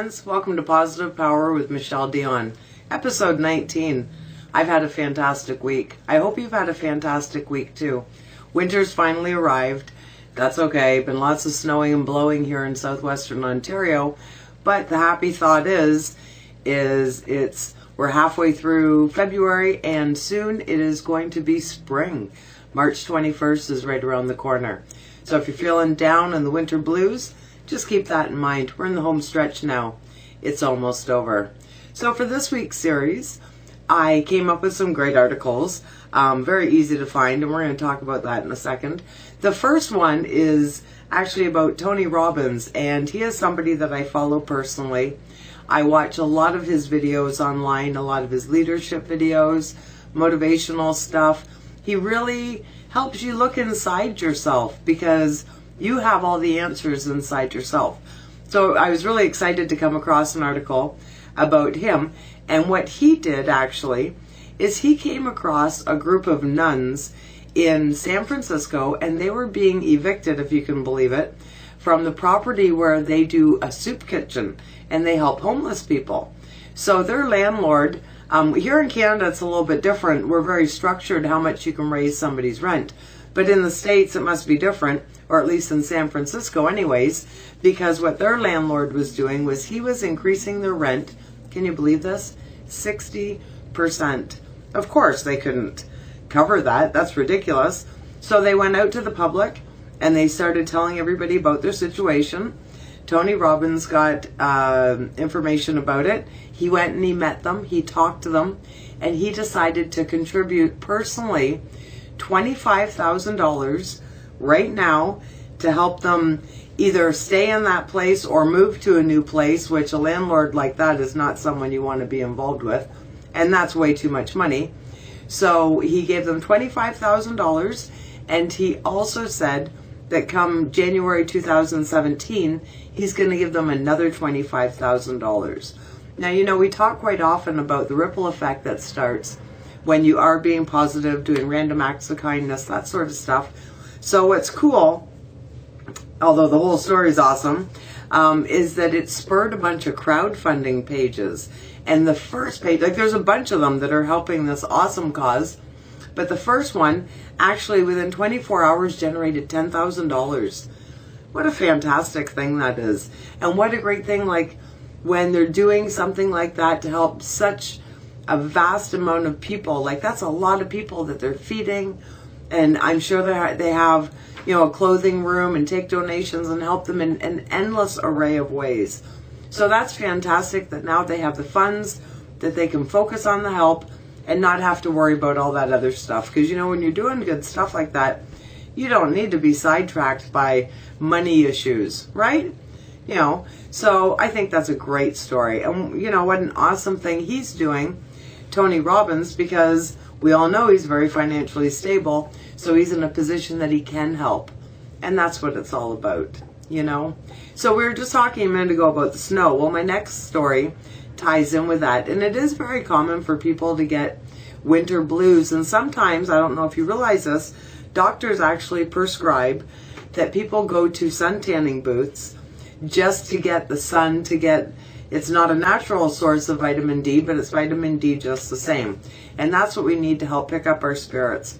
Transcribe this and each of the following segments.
friends, welcome to Positive Power with Michele Dionne, episode 19. I've had a fantastic week. I hope you've had a fantastic week too. Winter's finally arrived. That's okay. Been lots of snowing and blowing here in southwestern Ontario, but the happy thought is we're halfway through February and soon it is going to be spring. March 21st is right around the corner. So if you're feeling down in the winter blues, just keep that in mind. We're in the home stretch now. It's almost over. So for this week's series, I came up with some great articles, very easy to find, and we're going to talk about that in a second. The first one is actually about Tony Robbins, and he is somebody that I follow personally. I watch a lot of his videos online, a lot of his leadership videos, motivational stuff. He really helps you look inside yourself because you have all the answers inside yourself. So I was really excited to come across an article about him. And what he did actually is he came across a group of nuns in San Francisco, and they were being evicted, if you can believe it, from the property where they do a soup kitchen and they help homeless people. So their landlord, here in Canada it's a little bit different. We're very structured how much you can raise somebody's rent. But in the States it must be different, or at least in San Francisco anyways, because what their landlord was doing was he was increasing their rent, can you believe this? 60%. Of course they couldn't cover that. That's ridiculous. So they went out to the public and they started telling everybody about their situation. Tony Robbins got information about it. He went and he met them. He talked to them. And he decided to contribute personally $25,000 right now to help them either stay in that place or move to a new place, which a landlord like that is not someone you want to be involved with. And that's way too much money. So he gave them $25,000, and he also said that come January 2017, he's going to give them another $25,000. Now, you know, we talk quite often about the ripple effect that starts when you are being positive, doing random acts of kindness, that sort of stuff. So what's cool, although the whole story is awesome, is that it spurred a bunch of crowdfunding pages. And the first page, like there's a bunch of them that are helping this awesome cause, but the first one actually within 24 hours generated $10,000. What a fantastic thing that is. And what a great thing, like when they're doing something like that to help such a vast amount of people. Like that's a lot of people that they're feeding, and I'm sure they have, you know, a clothing room and take donations and help them in an endless array of ways. So that's fantastic that now they have the funds that they can focus on the help and not have to worry about all that other stuff. Because, you know, when you're doing good stuff like that, you don't need to be sidetracked by money issues, right? You know, so I think that's a great story. And, you know, what an awesome thing he's doing, Tony Robbins, because we all know he's very financially stable. So he's in a position that he can help. And that's what it's all about, you know. So we were just talking a minute ago about the snow. Well, my next story ties in with that. And it is very common for people to get winter blues. And sometimes, I don't know if you realize this, doctors actually prescribe that people go to sun tanning booths just to get the sun, it's not a natural source of vitamin D, but it's vitamin D just the same. And that's what we need to help pick up our spirits.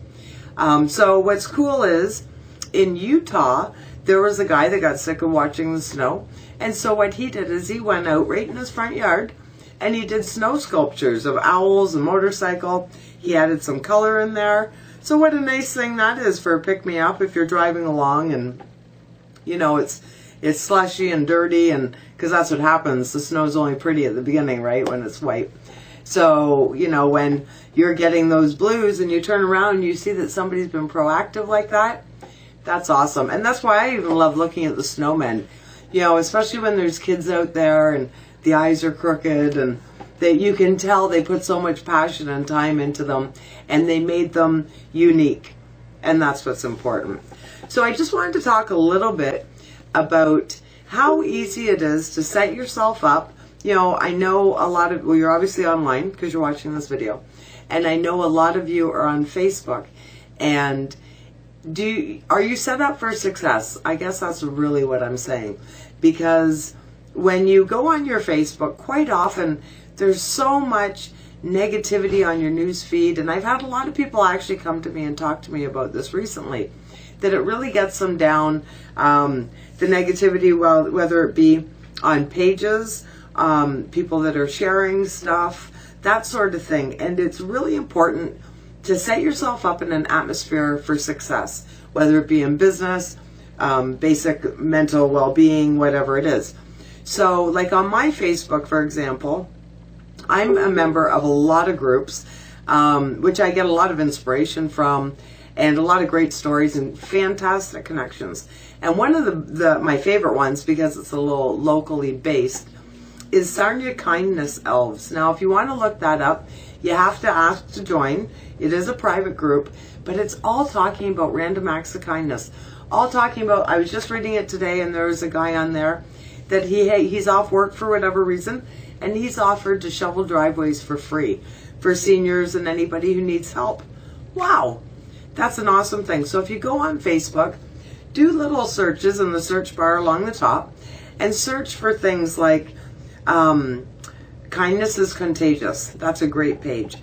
So what's cool is, in Utah, there was a guy that got sick of watching the snow. And so what he did is he went out right in his front yard and he did snow sculptures of owls and motorcycle. He added some color in there. So what a nice thing that is for a pick-me-up if you're driving along and, you know, it's slushy and dirty, and because that's what happens. The snow's only pretty at the beginning, right, when it's white. So, you know, when you're getting those blues and you turn around and you see that somebody's been proactive like that, that's awesome. And that's why I even love looking at the snowmen, you know, especially when there's kids out there and the eyes are crooked and you can tell they put so much passion and time into them and they made them unique. And that's what's important. So I just wanted to talk a little bit about how easy it is to set yourself up. You know, I know a lot of, well, you're obviously online because you're watching this video. And I know a lot of you are on Facebook. And are you set up for success? I guess that's really what I'm saying. Because when you go on your Facebook, quite often there's so much negativity on your news feed, and I've had a lot of people actually come to me and talk to me about this recently, that it really gets them down, the negativity, well, whether it be on pages, people that are sharing stuff, that sort of thing. And it's really important to set yourself up in an atmosphere for success, whether it be in business, basic mental well-being, whatever it is. So like on my Facebook, for example, I'm a member of a lot of groups, which I get a lot of inspiration from, and a lot of great stories and fantastic connections. And one of my favorite ones, because it's a little locally based, is Sarnia Kindness Elves. Now, if you want to look that up, you have to ask to join. It is a private group, but it's all talking about random acts of kindness. All talking about, I was just reading it today, and there was a guy on there that he's off work for whatever reason, and he's offered to shovel driveways for free for seniors and anybody who needs help. Wow, that's an awesome thing. So if you go on Facebook, do little searches in the search bar along the top, and search for things like Kindness is Contagious. That's a great page.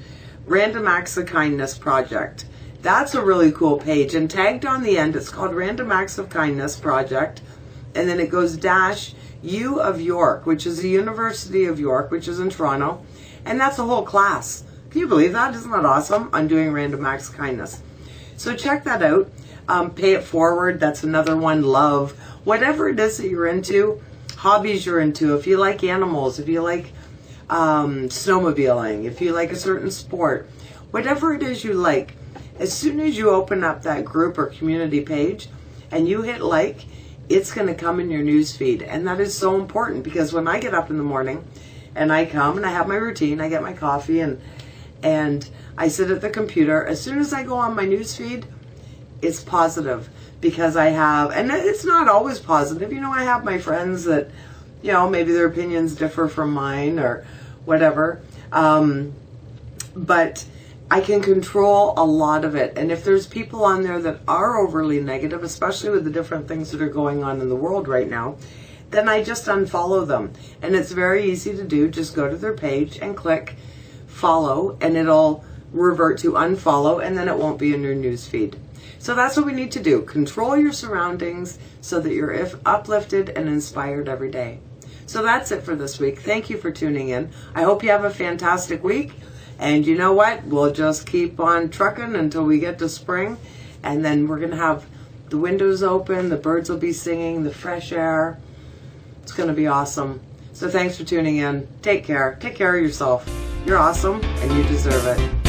Random Acts of Kindness Project. That's a really cool page. And tagged on the end, it's called Random Acts of Kindness Project. And then it goes U of York, which is the University of York, which is in Toronto. And that's a whole class. Can you believe that? Isn't that awesome? On doing random acts of kindness. So check that out. Pay It Forward. That's another one. Love. Whatever it is that you're into, hobbies you're into. If you like animals, if you like snowmobiling, if you like a certain sport, whatever it is you like, as soon as you open up that group or community page and you hit like, it's going to come in your news feed. And that is so important, because when I get up in the morning and I come and I have my routine, I get my coffee and I sit at the computer, as soon as I go on my news feed, it's positive, because I have, and it's not always positive. You know, I have my friends that, you know, maybe their opinions differ from mine or whatever. But I can control a lot of it. And if there's people on there that are overly negative, especially with the different things that are going on in the world right now, then I just unfollow them. And it's very easy to do. Just go to their page and click follow, and it'll revert to unfollow, and then it won't be in your news feed. So that's what we need to do. Control your surroundings so that you're uplifted and inspired every day. So that's it for this week. Thank you for tuning in. I hope you have a fantastic week. And you know what? We'll just keep on trucking until we get to spring. And then we're going to have the windows open, the birds will be singing, the fresh air. It's going to be awesome. So thanks for tuning in. Take care. Take care of yourself. You're awesome and you deserve it.